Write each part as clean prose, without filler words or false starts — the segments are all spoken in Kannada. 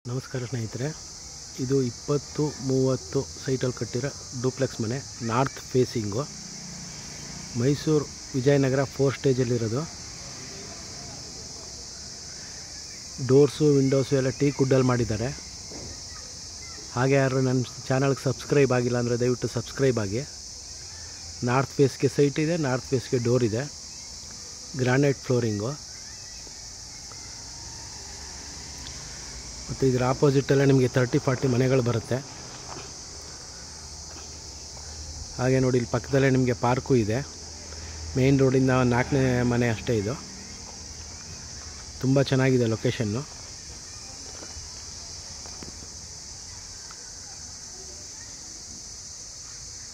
ನಮಸ್ಕಾರ ಸ್ನೇಹಿತರೆ, ಇದು 20-30 ಸೈಟಲ್ಲಿ ಕಟ್ಟಿರೋ ಡೂಪ್ಲೆಕ್ಸ್ ಮನೆ. ನಾರ್ತ್ ಫೇಸಿಂಗು, ಮೈಸೂರು ವಿಜಯನಗರ 4 ಸ್ಟೇಜಲ್ಲಿರೋದು. ಡೋರ್ಸು ವಿಂಡೋಸು ಎಲ್ಲ ಟೀಕ್ ವುಡ್ಡಲ್ಲಿ ಮಾಡಿದ್ದಾರೆ. ಹಾಗೆ ಯಾರು ನನ್ನ ಚಾನಲ್ಗೆ ಸಬ್ಸ್ಕ್ರೈಬ್ ಆಗಿಲ್ಲ ಅಂದರೆ ದಯವಿಟ್ಟು ಸಬ್ಸ್ಕ್ರೈಬ್ ಆಗಿ. ನಾರ್ತ್ ಫೇಸ್ಗೆ ಸೈಟ್ ಇದೆ, ನಾರ್ತ್ ಫೇಸ್ಗೆ ಡೋರ್ ಇದೆ, ಗ್ರಾನೈಟ್ ಫ್ಲೋರಿಂಗು. ಮತ್ತು ಇದರ ಆಪೋಸಿಟಲ್ಲೇ ನಿಮಗೆ 30-40 ಮನೆಗಳು ಬರುತ್ತೆ. ಹಾಗೆ ನೋಡಿ, ಇಲ್ಲಿ ಪಕ್ಕದಲ್ಲೇ ನಿಮಗೆ ಪಾರ್ಕು ಇದೆ. ಮೇಯ್ನ್ ರೋಡಿಂದ 4ನೇ ಮನೆ ಅಷ್ಟೇ ಇದು. ತುಂಬ ಚೆನ್ನಾಗಿದೆ ಲೊಕೇಶನ್ನು.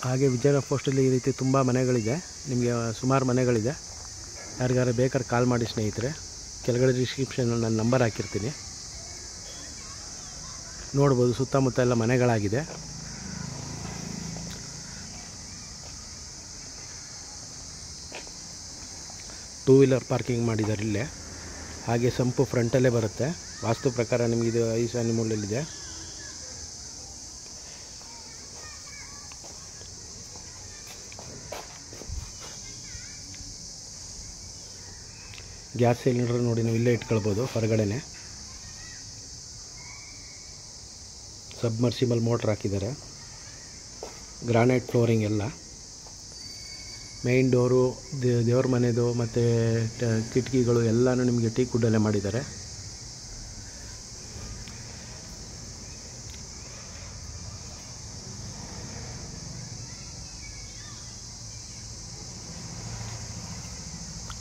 ಹಾಗೆ ವಿಜಯನಗರ ಪೋಸ್ಟಲ್ಲಿ ಈ ರೀತಿ ತುಂಬ ಮನೆಗಳಿದೆ. ನಿಮಗೆ ಸುಮಾರು ಮನೆಗಳಿದೆ. ಯಾರಿಗಾರು ಬೇಕಾದ್ರೆ ಕಾಲ್ ಮಾಡಿ ಸ್ನೇಹಿತರೆ. ಕೆಳಗಡೆ ಡಿಸ್ಕ್ರಿಪ್ಷನಲ್ಲಿ ನನ್ನ ನಂಬರ್ ಹಾಕಿರ್ತೀನಿ. ನೋಡ್ಬೋದು, ಸುತ್ತಮುತ್ತ ಎಲ್ಲ ಮನೆಗಳಾಗಿದೆ. ಟೂ ವೀಲರ್ ಪಾರ್ಕಿಂಗ್ ಮಾಡಿದ್ದಾರೆ ಇಲ್ಲೇ. ಹಾಗೆ ಸಂಪು ಫ್ರಂಟಲ್ಲೇ ಬರುತ್ತೆ. ವಾಸ್ತು ಪ್ರಕಾರ ನಿಮಗಿದು ಈಶಾನ್ಯ ಮೂಲೆಯಲ್ಲಿದೆ. ಗ್ಯಾಸ್ ಸಿಲಿಂಡರ್ ನೋಡಿ ನೀವು ಇಲ್ಲೇ ಇಟ್ಕೊಳ್ಬೋದು ಹೊರಗಡೆನೆ. ಸಬ್ಮರ್ಸಿಬಲ್ ಮೋಟ್ರ್ ಹಾಕಿದ್ದಾರೆ. ಗ್ರಾನೈಟ್ ಫ್ಲೋರಿಂಗ್ ಎಲ್ಲ. ಮೇಯ್ನ್ ಡೋರು, ದೇವ್ರ ಮನೆದು ಮತ್ತು ಕಿಟಕಿಗಳು ಎಲ್ಲನೂ ನಿಮಗೆ ಟೀಕ್ ವುಡ್ಡಲ್ಲೇ ಮಾಡಿದ್ದಾರೆ.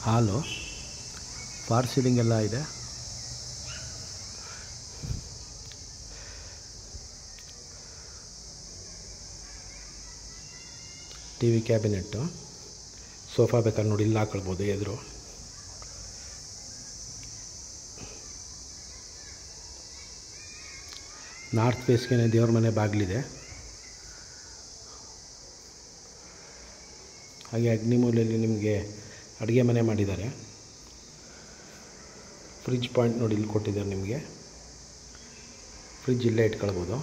ಹಾಲು, ಫಾರ್ ಸೀಲಿಂಗ್ ಎಲ್ಲ ಇದೆ. ಟಿ ವಿ ಕ್ಯಾಬಿನೆಟ್ಟು, ಸೋಫಾ ಬೇಕಾದ್ರೆ ನೋಡಿ ಇಲ್ಲಿ ಹಾಕೊಳ್ಬೋದು ಎದುರು. ನಾರ್ತ್ ಫೇಸ್ಗೆ ದೇವ್ರ ಮನೆ ಬಾಗಿಲಿದೆ. ಹಾಗೆ ಅಗ್ನಿಮೂಲೆಯಲ್ಲಿ ನಿಮಗೆ ಅಡುಗೆ ಮನೆ ಮಾಡಿದ್ದಾರೆ. ಫ್ರಿಜ್ ಪಾಯಿಂಟ್ ನೋಡಿ ಇಲ್ಲಿ ಕೊಟ್ಟಿದ್ದಾರೆ. ನಿಮಗೆ ಫ್ರಿಜ್ ಇಲ್ಲೇ ಇಟ್ಕೊಳ್ಬೋದು.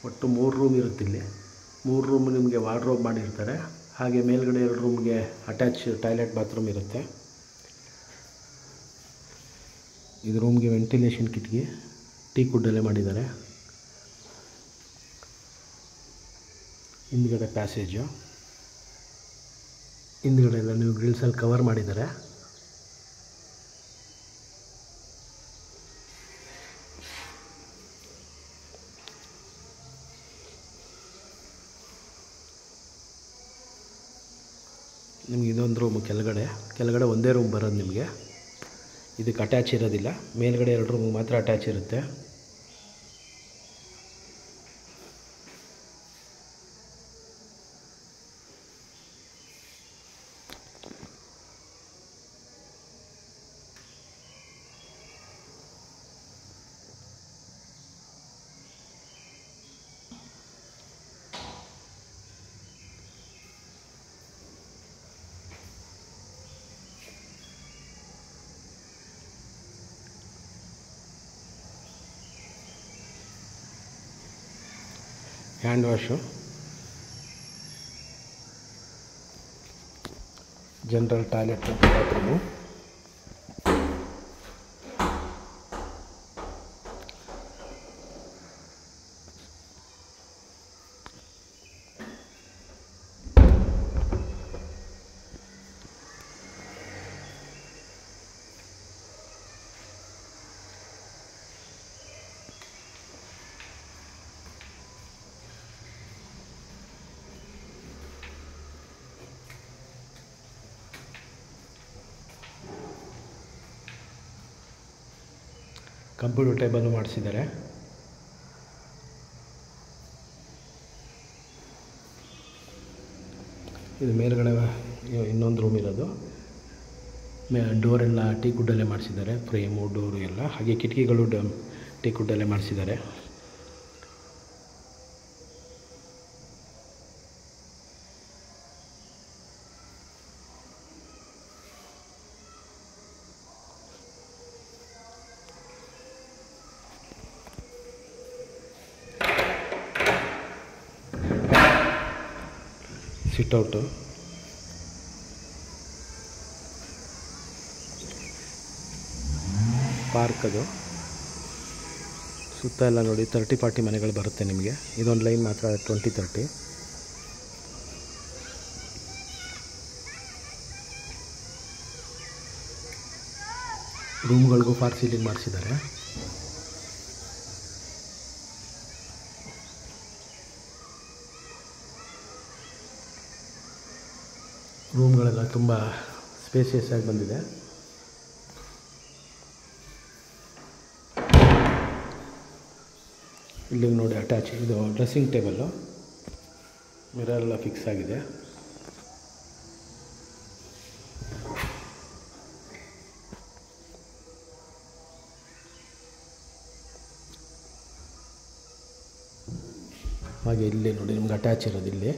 ಒಟ್ಟು 3 ರೂಮ್ ಇರುತ್ತೆ ಇಲ್ಲಿ. 3 ರೂಮ್ ನಿಮಗೆ ವಾರ್ಡ್ರೋಬ್ ಮಾಡಿರ್ತಾರೆ. ಹಾಗೆ ಮೇಲ್ಗಡೆ 2 ರೂಮ್ಗೆ ಅಟ್ಯಾಚ್ ಟಾಯ್ಲೆಟ್ ಬಾತ್ರೂಮ್ ಇರುತ್ತೆ. ಇದು ರೂಮ್ಗೆ ವೆಂಟಿಲೇಷನ್ ಕಿಟಕಿ ಟೀಕ್ ವುಡ್ಡಲ್ಲೇ ಮಾಡಿದ್ದಾರೆ. ಹಿಂದ್ಗಡೆ ಪ್ಯಾಸೇಜು, ಹಿಂದ್ಗಡೆ ಎಲ್ಲ ನೀವು ಗ್ರಿಲ್ಸಲ್ಲಿ ಕವರ್ ಮಾಡಿದ್ದಾರೆ. ನಿಮ್ಗೆ ಇದೊಂದು ರೂಮು ಕೆಳಗಡೆ ಒಂದೇ ರೂಮ್ ಬರೋದು ನಿಮಗೆ. ಇದಕ್ಕೆ ಅಟ್ಯಾಚ್ ಇರೋದಿಲ್ಲ. ಮೇಲ್ಗಡೆ 2 ರೂಮಿಗೆ ಮಾತ್ರ ಅಟ್ಯಾಚ್ ಇರುತ್ತೆ. ಹ್ಯಾಂಡ್ ವಾಶು, ಜನರಲ್ ಟಾಯ್ಲೆಟ್ ಮತ್ತು ಬಾತ್ರೂಮು. ಕಂಪ್ಯೂಟರ್ ಟೇಬಲ್ ಮಾಡಿಸಿದ್ದಾರೆ. ಇದು ಮೇಲ್ಗಡೆ ಇನ್ನೊಂದು ರೂಮ್ ಇರೋದು. ಡೋರೆಲ್ಲ ಟೀಕ್ ವುಡ್ಡಲ್ಲೇ ಮಾಡಿಸಿದ್ದಾರೆ, ಫ್ರೇಮು ಡೋರು ಎಲ್ಲ. ಹಾಗೆ ಕಿಟಕಿಗಳು ಟೀಕ್ ವುಡ್ಡಲ್ಲೇ ಮಾಡಿಸಿದ್ದಾರೆ. ಸಿಟ್ಔಟು, ಪಾರ್ಕ್, ಅದು ಸುತ್ತ ಎಲ್ಲ ನೋಡಿ 30-40 ಮನೆಗಳು ಬರುತ್ತೆ ನಿಮಗೆ. ಇದೊಂದು ಲೈನ್ ಮಾತ್ರ 20-30. ರೂಮ್ಗಳಿಗೂ ಫಾರ್ ಸೀಲಿಂಗ್ ಮಾಡಿಸಿದ್ದಾರೆ. ರೂಮ್ಗಳೆಲ್ಲ ತುಂಬ ಸ್ಪೇಸಿಯಸ್ ಆಗಿ ಬಂದಿದೆ. ಇಲ್ಲಿಗೆ ನೋಡಿ ಅಟ್ಯಾಚ್, ಇದು ಡ್ರೆಸ್ಸಿಂಗ್ ಟೇಬಲ್ಲು, ಮಿರರ್ ಎಲ್ಲ ಫಿಕ್ಸ್ ಆಗಿದೆ. ಹಾಗೆ ಇಲ್ಲಿ ನೋಡಿ ನಿಮ್ಗೆ ಅಟ್ಯಾಚ್ ಇರೋದು ಇಲ್ಲಿ.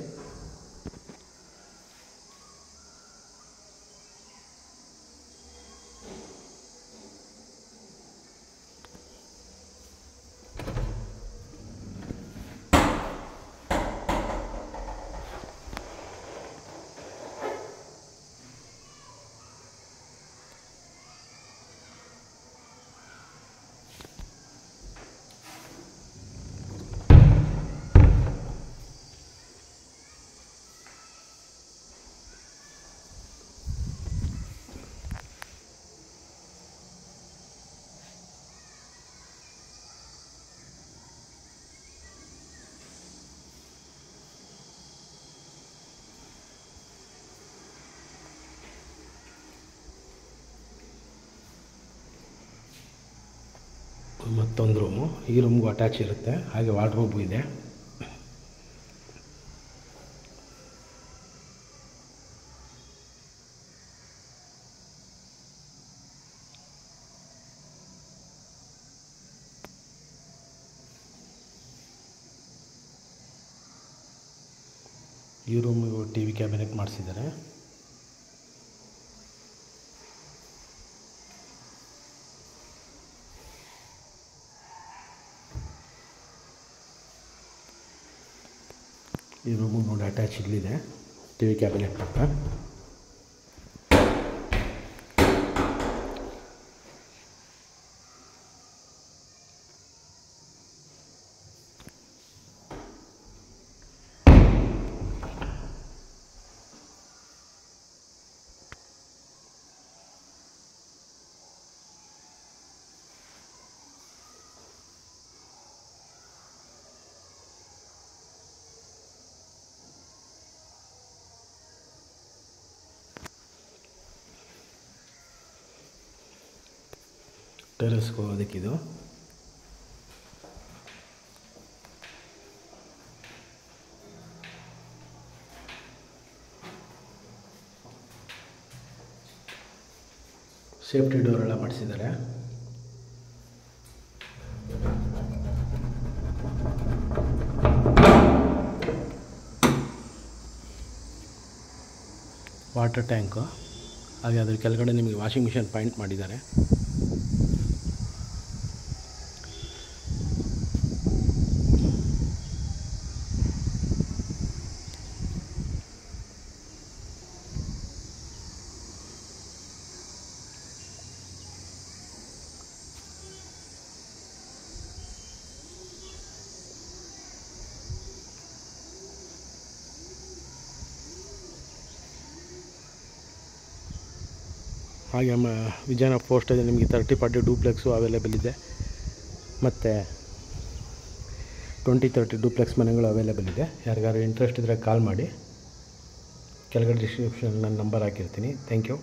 ಮತ್ತೊಂದು ರೂಮು, ಈ ರೂಮ್ಗೂ ಅಟ್ಯಾಚ್ ಇರುತ್ತೆ. ಹಾಗೆ ವಾರ್ಡ್ರೋಬು ಇದೆ. ಈ ರೂಮಿಗೂ TV ಕ್ಯಾಬಿನೆಟ್ ಮಾಡಿಸಿದ್ದಾರೆ. ಈ ರೂಮು ನೋಡಿ ಅಟ್ಯಾಚ್ ಇಲ್ಲಿದೆ, TV ಕ್ಯಾಬಿನೆಟ್ ಪಕ್ಕ. ಟೆರೆಸ್ಗೆ ಹೋಗೋದಕ್ಕಿದು. ಸೇಫ್ಟಿ ಡೋರ್ ಎಲ್ಲ ಮಾಡಿಸಿದ್ದಾರೆ. ವಾಟರ್ ಟ್ಯಾಂಕು, ಹಾಗೆ ಅದ್ರ ಕೆಳಗಡೆ ನಿಮಗೆ ವಾಷಿಂಗ್ ಮಿಷನ್ ಪಾಯಿಂಟ್ ಮಾಡಿದ್ದಾರೆ. ಹಾಗೆ ವಿಜಯನಗರ ಪೋಸ್ಟಲ್ಲಿ ನಿಮಗೆ 30-40 ಡೂಪ್ಲೆಕ್ಸು ಅವೈಲೇಬಲ್ ಇದೆ, ಮತ್ತು 20-30 ಡೂಪ್ಲೆಕ್ಸ್ ಮನೆಗಳು ಅವೈಲೇಬಲ್ ಇದೆ. ಯಾರಿಗಾರು ಇಂಟ್ರೆಸ್ಟ್ ಇದ್ದರೆ ಕಾಲ್ ಮಾಡಿ. ಕೆಳಗಡೆ ಡಿಸ್ಕ್ರಿಪ್ಷನ್ ನನ್ನ ನಂಬರ್ ಹಾಕಿರ್ತೀನಿ. Thank you.